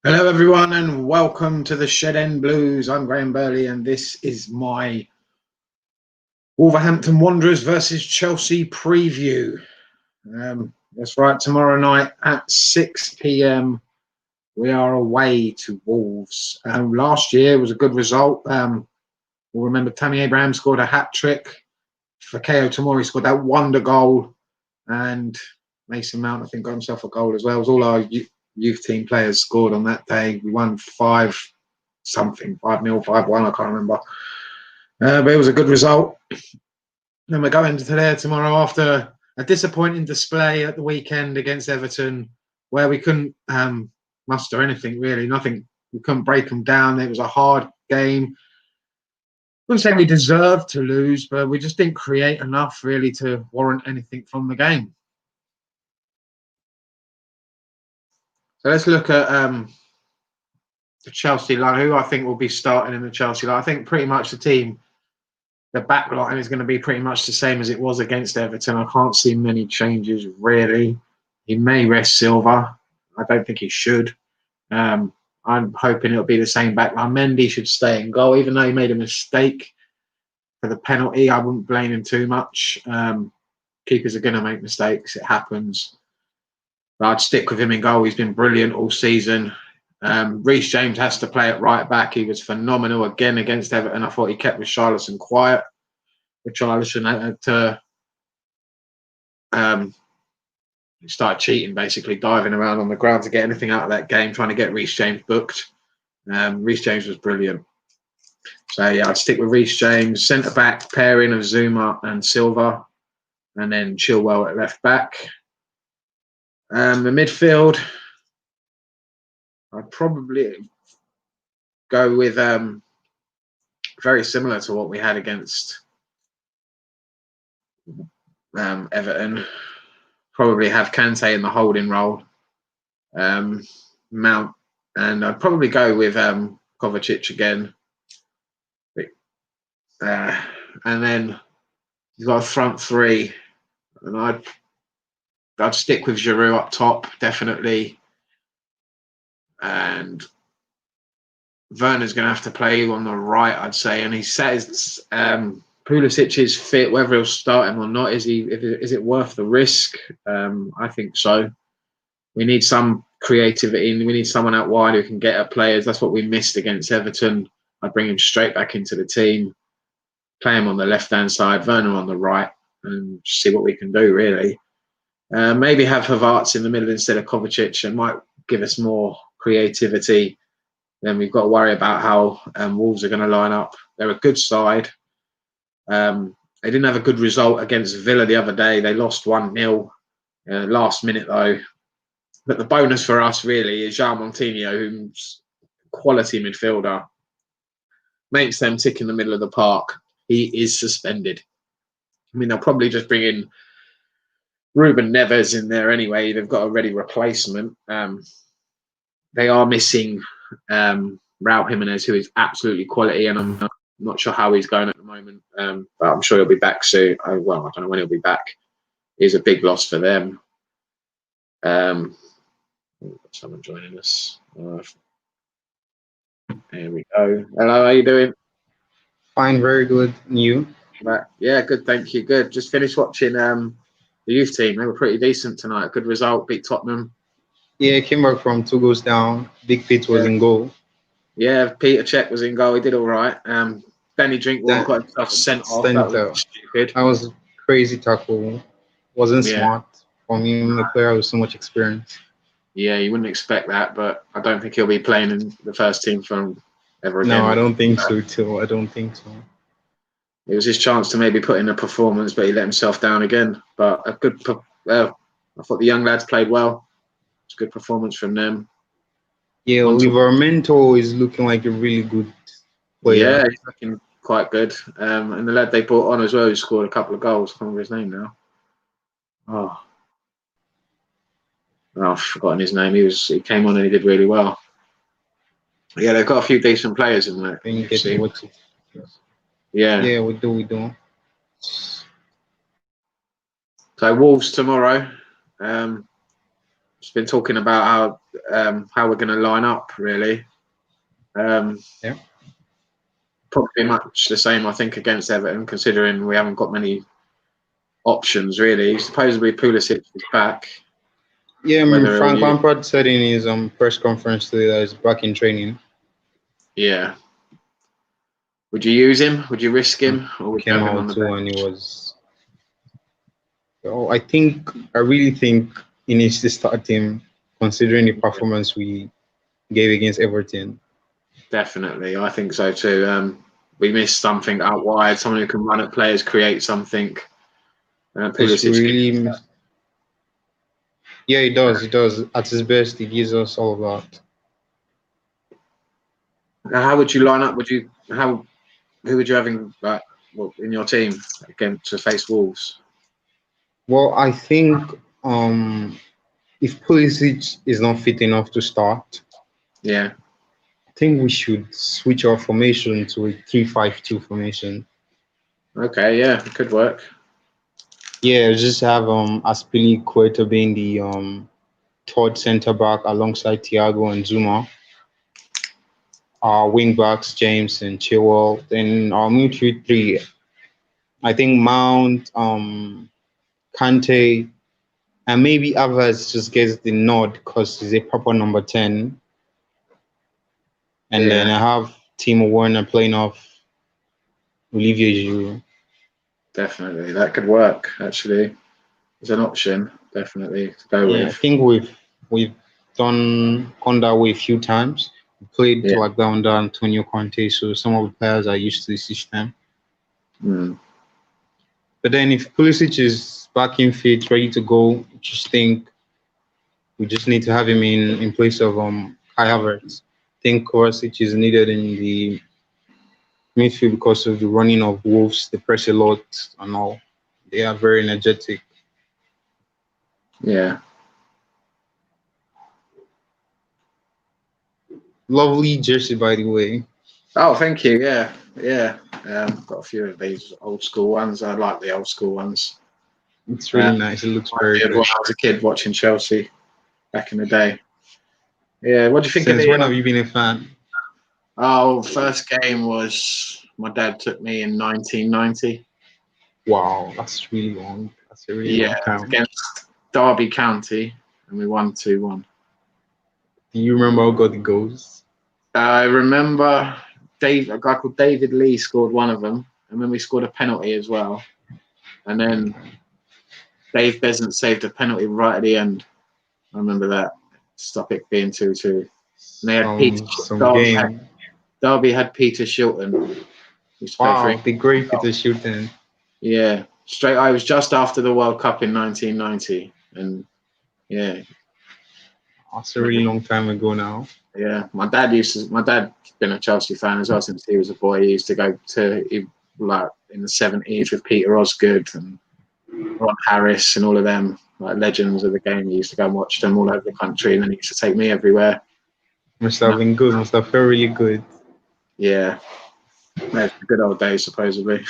Hello, everyone, and welcome to the Shed End Blues. I'm Graham Burley, and this is my Wolverhampton Wanderers versus Chelsea preview. That's right, tomorrow night at 6 p.m. we are away to Wolves. Last year was a good result. We'll remember Tammy Abraham scored a hat-trick. Fikayo Tomori scored that wonder goal, and Mason Mount, I think, got himself a goal as well. It was all our youth team players scored on that day. We won 5-0, 5-0, 5-1, I can't remember. But it was a good result. Then we're going to there tomorrow after a disappointing display at the weekend against Everton, where we couldn't muster anything really. Nothing. We couldn't break them down. It was a hard game. I wouldn't say we deserved to lose, but we just didn't create enough really to warrant anything from the game. So let's look at the Chelsea line, who I think will be starting in the Chelsea line. I think pretty much the back line is going to be pretty much the same as it was against Everton. I can't see many changes, really. He may rest Silva. I don't think he should. I'm hoping it'll be the same back line. Mendy should stay in goal, even though he made a mistake for the penalty. I wouldn't blame him too much. Keepers are going to make mistakes. It happens. But I'd stick with him in goal. He's been brilliant all season. Reece James has to play at right back. He was phenomenal again against Everton. I thought he kept Richarlison quiet. Richarlison had to he started cheating, basically diving around on the ground to get anything out of that game, trying to get Reece James booked. Reece James was brilliant. So yeah, I'd stick with Reece James. Centre back pairing of Zuma and Silva, and then Chilwell at left back. The midfield, I'd probably go with very similar to what we had against Everton. Probably have Kante in the holding role, Mount, and I'd probably go with Kovacic again. And then you've got a front three, and I'd stick with Giroud up top, definitely. And Werner's going to have to play on the right, I'd say. And he says Pulisic is fit, whether he'll start him or not. Is it worth the risk? I think so. We need some creativity. We need someone out wide who can get at players. That's what we missed against Everton. I'd bring him straight back into the team, play him on the left-hand side, Werner on the right, and see what we can do, really. Maybe have Havertz in the middle instead of Kovacic. It might give us more creativity. Then we've got to worry about how Wolves are going to line up. They're a good side. They didn't have a good result against Villa the other day. They lost 1-0 last minute, though. But the bonus for us, really, is Jean Montinho, who's a quality midfielder. Makes them tick in the middle of the park. He is suspended. I mean, they'll probably just bring in Ruben Neves in there anyway. They've got a ready replacement. They are missing Raul Jimenez, who is absolutely quality, and I'm not sure how he's going at the moment. But I'm sure he'll be back soon. I don't know when he'll be back. He's a big loss for them. Someone joining us. There we go. Hello, how you doing? Fine, very good. And you? Right. Yeah, good. Thank you. Good. Just finished watching the youth team. They were pretty decent tonight. Good result. Beat Tottenham. Yeah, came back from 2 goals down. Big Pete was in goal. Yeah, Peter Cech was in goal. He did all right. Benny Drinkwater got himself sent off. That was stupid. That was a crazy tackle. Wasn't smart from him, a player with so much experience. Yeah, you wouldn't expect that, but I don't think he'll be playing in the first team from ever again. No, I don't think so too. I don't think so. It was his chance to maybe put in a performance, but he let himself down again. But a good, I thought the young lads played well. It's a good performance from them. Yeah, Livramento is looking like a really good player. Yeah, he's looking quite good. And the lad they brought on as well, who scored a couple of goals. I can't remember his name now. I've forgotten his name. He came on and he did really well. Yeah, they've got a few decent players in there. And you get to watch it. Yeah, we do. So Wolves tomorrow. Just been talking about how how we're going to line up, really. Yeah. Probably much the same, I think, against Everton, considering we haven't got many options, really. Supposedly Pulisic is back. Yeah, I mean, Whether Frank you, Lampard said in his press conference today that he's back in training. yeah. Would you use him? Would you risk him? Or would you Came have him on out the too, bench? and he was. So I really think he needs to start him, considering the performance we gave against Everton. Definitely, I think so too. We missed something out wide. Someone who can run at players, create something. It's Pulisic, really, yeah, he does. He does. At his best, he gives us all of that. how would you line up? Who would you have in your team again to face Wolves? Well, I think if Pulisic is not fit enough to start, Yeah. I think we should switch our formation to a 3-5-2 formation. Okay. Yeah, it could work. Yeah, just have Aspilicueta being the third centre back alongside Thiago and Zuma. Our wing backs James and Chilwell. Then our midfield three, I think Mount, Kante, and maybe Havertz just gets the nod because he's a proper number 10. And then I have Timo Werner playing off Olivier Giroud. Definitely, that could work. Actually, it's an option. Definitely to go Yeah, I with. think we've gone that way a few times. We played like that under Antonio Conte, so some of the players are used to the system. Mm. But then if Pulisic is back in fit, ready to go, I just think we just need to have him in place of Kai Havertz. I think Kovacic is needed in the midfield because of the running of Wolves. They press a lot and all. They are very energetic. Yeah. Lovely jersey, by the way. Oh, thank you. Yeah, yeah. Got a few of these old school ones. I like the old school ones. It's really nice. It looks very good. When I was a kid watching Chelsea back in the day. Yeah. What do you think Since of the? when have you been a fan? Oh, first game was my dad took me in 1990. Wow, that's really long. That's a really long time. Against Derby County, and we won 2-1. Do you remember who got the goals? I remember a guy called David Lee scored one of them, and then we scored a penalty as well. And then Dave Besant saved a penalty right at the end. I remember that. Stop it being 2-2. And they had Derby had Peter Shilton. Wow, the great Peter Shilton. Yeah, I was just after the World Cup in 1990, and yeah, that's a really long time ago now. Yeah, my dad's been a Chelsea fan as well since he was a boy. He used to go to like in the 70s with Peter Osgood and Ron Harris and all of them, like legends of the game. He used to go and watch them all over the country, and then he used to take me everywhere. Must have been good. Must have felt really good. Yeah, the good old days, supposedly.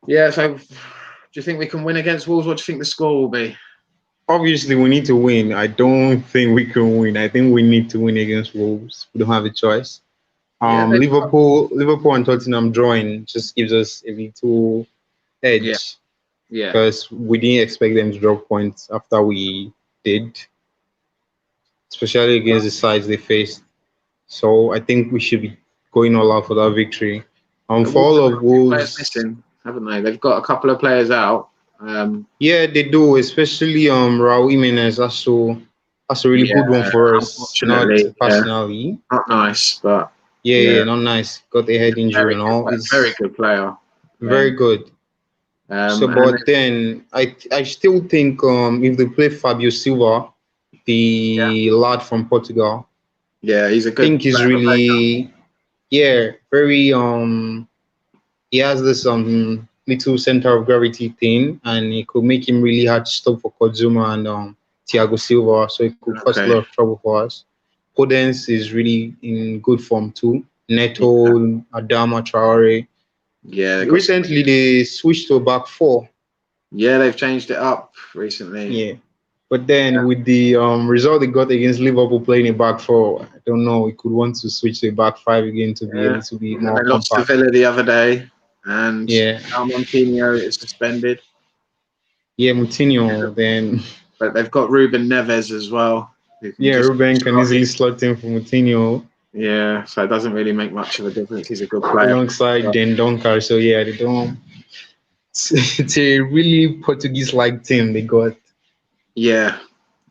Yeah, so do you think we can win against Wolves? What do you think the score will be? Obviously, we need to win. I don't think we can win. I think we need to win against Wolves. We don't have a choice. Liverpool and Tottenham drawing just gives us a little edge. Yeah. Because we didn't expect them to drop points after we did, especially against the sides they faced. So I think we should be going all out for that victory. For all of Wolves, missing, haven't they? They've got a couple of players out. Yeah, they do, especially Raul Jimenez. That's a really good one for us. Not personally, not nice, but not nice. Got a head injury and all. It's a very good player. Very good. But then I still think if they play Fabio Silva, the lad from Portugal, he's a good. I think he's really, very he has this little center of gravity thing, and it could make him really hard to stop for Kozuma and Thiago Silva, so it could cause a lot of trouble for us. Podence is really in good form too. Neto, Adama Traore. Yeah. Recently, they switched to a back four. Yeah, they've changed it up recently. Yeah. But then with the result they got against Liverpool playing a back four, I don't know. We could want to switch to a back five again to be a Yeah. little bit And they more lost to compact. Villa the other day, and Yeah. now Montinho is suspended. Yeah, Moutinho. Then But they've got Ruben Neves as well, who can yeah, just Ruben can slot easily in. slot in for Moutinho Yeah, so it doesn't really make much of a difference. He's a good player. alongside But Den Donker. So yeah, they don't. It's a really Portuguese-like team they got. yeah,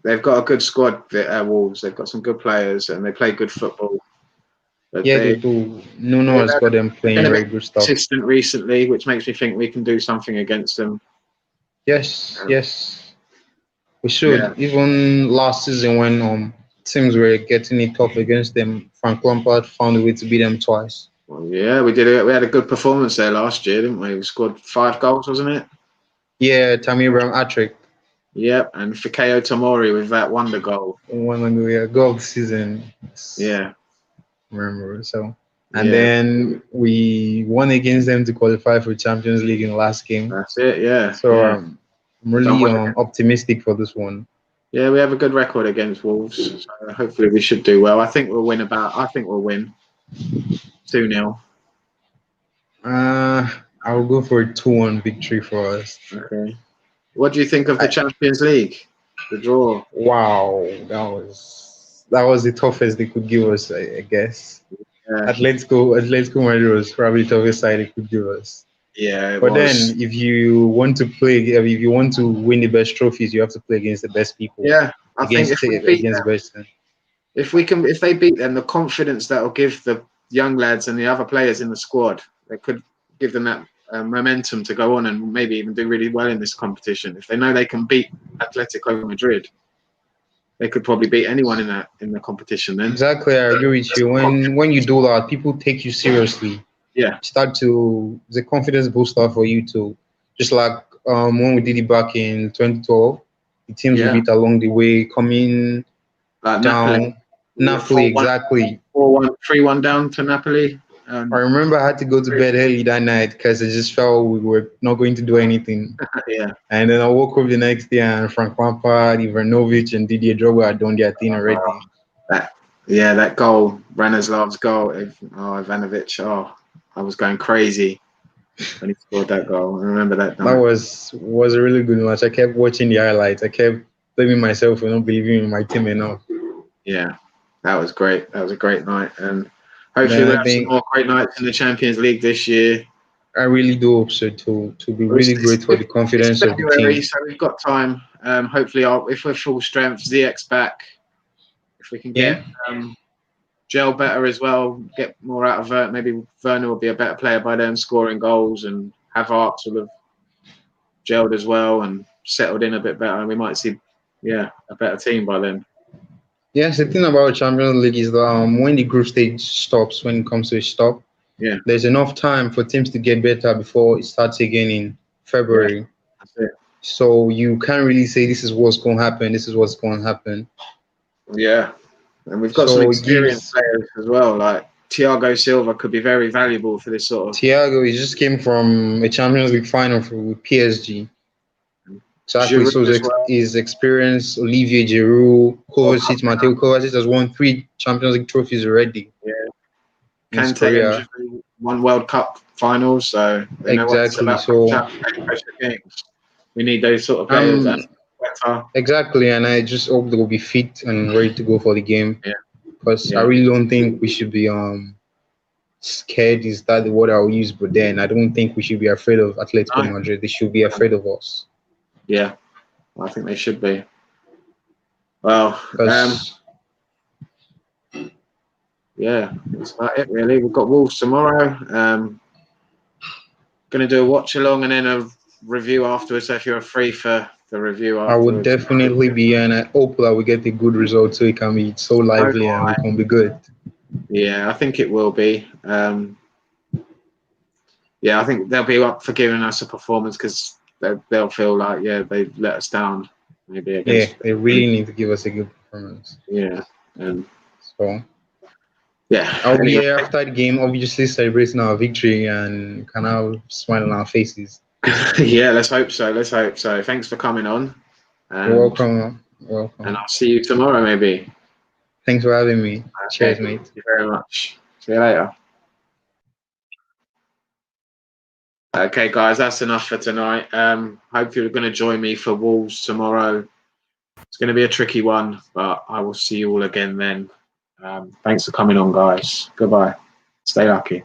they've got a good squad. The Wolves. They've got some good players, and they play good football. But Yeah, they do. Nuno has got them they've been playing a very bit good stuff. consistent recently, which makes me think we can do something against them. Yes, yes, we Yeah, should. Even last season when teams were getting it tough against them, Frank Lampard found a way to beat them twice. well, yeah, we did it. We had a good performance there last year, didn't we? We scored 5 goals, wasn't it? Yeah, Tammy Abraham hat-trick, Yep, and Fikayo Tomori with that wonder goal. one of the goal of the season. Yeah, Remember so. And yeah, then we won against them to qualify for Champions League in the last game. that's it. Yeah, So yeah. I'm We've done really well. optimistic for this one. Yeah, we have a good record against Wolves, so hopefully we should do well. I think we'll win 2-0. I'll go for a 2-1 victory for us. Okay. What do you think of the Champions League? The draw? Wow, that was the toughest they could give us, I guess. Yeah, Atletico Madrid was probably the toughest side they could give us. yeah, it But was. then, if you want to win the best trophies, you have to play against the best people, Yeah, I think if we beat against them, best. if they beat them, the confidence that will give the young lads and the other players in the squad, that could give them that momentum to go on and maybe even do really well in this competition. If they know they can beat Atletico Madrid, they could probably beat anyone in the competition. Then Exactly, I agree with you. When you do that, people take you seriously. yeah, Start to the confidence booster for you too. Just like when we did it back in 2012, the teams we yeah, beat along the way coming like Napoli, down. we were Napoli, 4-1, exactly. 4-1, 3-1 down to Napoli. I remember I had to go to bed early that night because I just felt we were not going to do anything. Yeah, And then I woke up the next day and Frank Lampard, Ivanovic, and Didier Drogba had done their thing already. that goal, Ranaslav's goal, Ivanovic. Oh, I was going crazy when he scored that goal. I remember that That night. was a really good match. I kept watching the highlights. I kept blaming myself for not believing in my team enough. Yeah, that was great. That was a great night, and hopefully Then we'll I have some think more great nights in the Champions League this year. I really do hope so to be really great for the It's confidence of the February, team. so we've got time. Hopefully, if we're full strength, ZX back. If we can Yeah. get Gel better as well, get more out of Vert. Maybe Werner will be a better player by then, scoring goals, and Havart sort of gelled as well and settled in a bit better. And we might see, a better team by then. Yes, the thing about Champions League is that when the group stage stops, when it comes to a stop, Yeah, there's enough time for teams to get better before it starts again in February. that's it. So you can't really say this is what's going to happen. This is what's going to happen. Yeah, and we've got some So it experienced gives players as well. Like Thiago Silva could be very valuable for this sort of. Thiago. He just came from a Champions League final with PSG. Exactly. So Giroud as well. his experience, Olivier Giroud, World Cup Kovacic, Mateo Kovacic has won 3 Champions League trophies already winner. in his Kante and career. Giroud won World Cup finals, so they know what it's Exactly. about. So Pressure games. We need those sort of players. And better. exactly, and I just hope they will be fit and ready to go for the game. Yeah. Because Yeah. I really don't think we should be scared. Is that the word I'll use? But then I don't think we should be afraid of Atletico No. Madrid. They should be afraid of us. Yeah, I think they should be. Well, 'Cause that's about it really. We've got Wolves tomorrow. Going to do a watch along and then a review afterwards. So if you're free for the review I would afterwards, definitely be, and I hope that we get a good result so it can be so lively and we can be good. yeah, I think it will be. Yeah, I think they'll be up for giving us a performance because they'll feel like they let us down maybe against. Yeah, they really need to give us a good performance. Yeah, and So yeah, I'll be here after the game, obviously celebrating our victory and kind of smile on our faces. Yeah, let's hope so. Let's hope so. Thanks for coming on. You're welcome. Man. You're welcome. And I'll see you tomorrow, maybe. Thanks for having me. Cheers, mate. Thank you very much. See you later. Okay, guys, that's enough for tonight. Hope you're going to join me for Wolves tomorrow. It's going to be a tricky one, but I will see you all again then. Thanks for coming on, guys. Goodbye. Stay lucky.